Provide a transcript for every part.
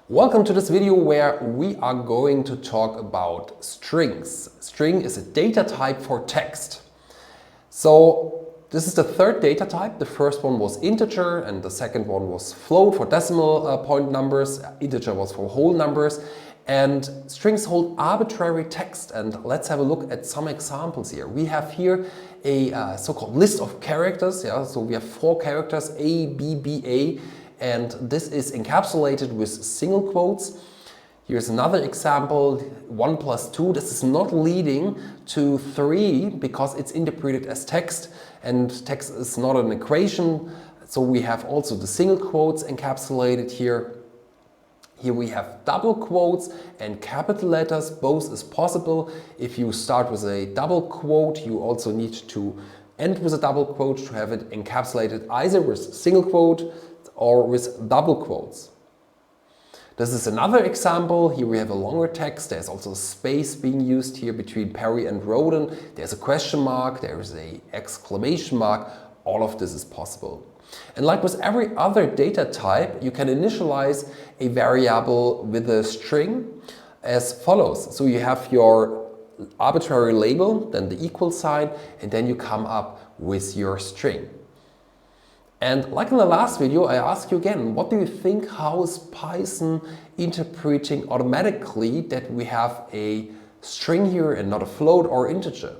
Welcome to this video where we are going to talk about strings. String is a data type for text. So this is the third data type. The first one was integer and the second one was float for decimal point numbers. Integer was for whole numbers. And strings hold arbitrary text. And let's have a look at some examples here. We have here a so-called list of characters. Yeah? So we have 4 characters, A, B, B, A. And this is encapsulated with single quotes. Here's another example, 1 plus 2. This is not leading to 3 because it's interpreted as text, and text is not an equation. So we have also the single quotes encapsulated here. Here we have double quotes and capital letters. Both is possible. If you start with a double quote, you also need to end with a double quote to have it encapsulated either with single quote or with double quotes. This is another example. Here we have a longer text. There's also a space being used here between Perry and Roden. There's a question mark, there is an exclamation mark. All of this is possible. And like with every other data type, you can initialize a variable with a string as follows. So you have your arbitrary label, then the equal sign, and then you come up with your string. And like in the last video, I ask you again, what do you think, how is Python interpreting automatically that we have a string here and not a float or integer?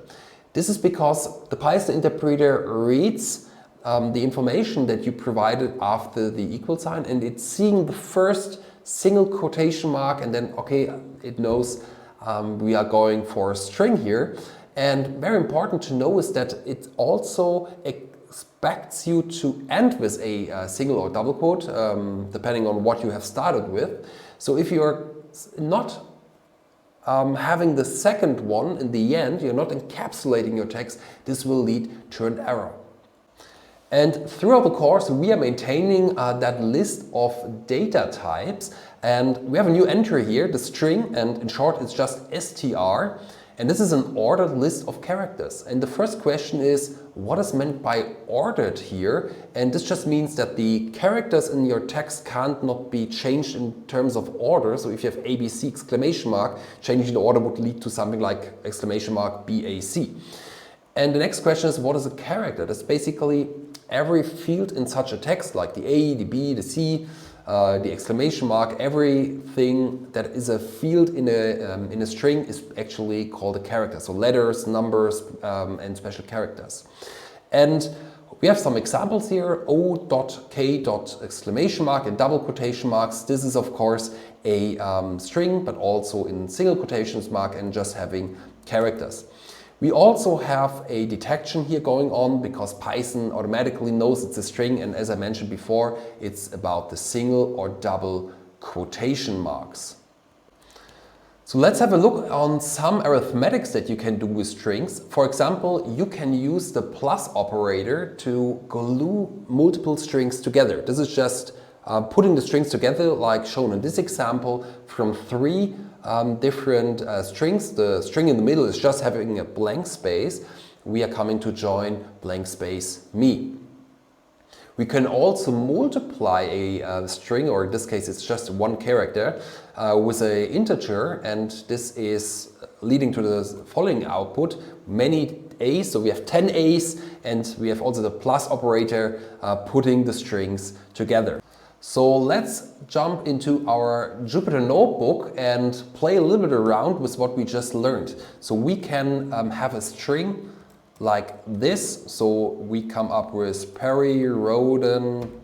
This is because the Python interpreter reads the information that you provided after the equal sign, and it's seeing the first single quotation mark, and then, okay, it knows we are going for a string here. And very important to know is that it also expects you to end with a single or double quote, depending on what you have started with. So if you're not having the second one in the end, you're not encapsulating your text, this will lead to an error. And throughout the course, we are maintaining that list of data types, and we have a new entry here, the string, and in short, it's just str. And this is an ordered list of characters. And the first question is, what is meant by ordered here? And this just means that the characters in your text can't not be changed in terms of order. So if you have ABC exclamation mark, changing the order would lead to something like exclamation mark BAC. And the next question is, what is a character? That's basically every field in such a text, like the A, the B, the C, the exclamation mark, everything that is a field in a string is actually called a character. So letters, numbers, and special characters. And we have some examples here, O.K. exclamation mark and double quotation marks. This is of course a string, but also in single quotations mark and just having characters. We also have a detection here going on because Python automatically knows it's a string, and as I mentioned before, it's about the single or double quotation marks. So let's have a look on some arithmetics that you can do with strings. For example, you can use the plus operator to glue multiple strings together. This is just putting the strings together like shown in this example from 3 different strings. The string in the middle is just having a blank space. We are coming to join blank space me. We can also multiply a string, or in this case it's just one character, with an integer, and this is leading to the following output, many A's, so we have 10 A's, and we have also the plus operator putting the strings together. So let's jump into our Jupyter Notebook and play a little bit around with what we just learned. So we can have a string like this. So we come up with Perry, Roden,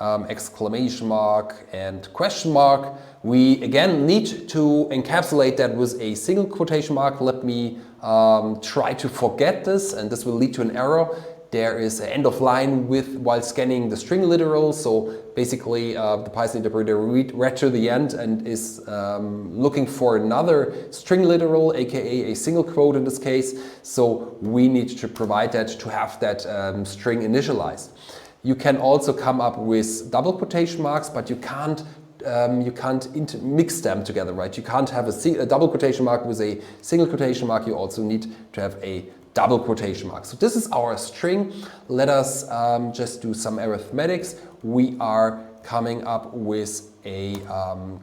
exclamation mark and question mark. We again need to encapsulate that with a single quotation mark. Let me try to forget this, and this will lead to an error. There is an end of line while scanning the string literal. So basically the Python interpreter read to the end and is looking for another string literal, aka a single quote in this case. So we need to provide that to have that string initialized. You can also come up with double quotation marks, but you can't mix them together, right? You can't have a double quotation mark with a single quotation mark. You also need to have a double quotation marks. So this is our string. Let us just do some arithmetics. We are coming up with a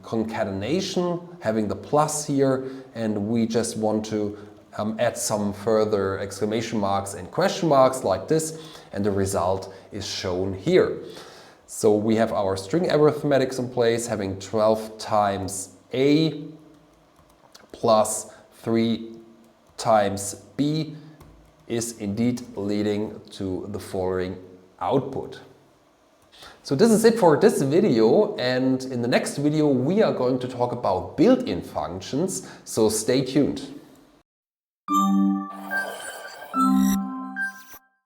concatenation, having the plus here, and we just want to add some further exclamation marks and question marks like this, and the result is shown here. So we have our string arithmetics in place, having 12 times A plus 3 times B is indeed leading to the following output. So this is it for this video, and in the next video we are going to talk about built-in functions, so stay tuned.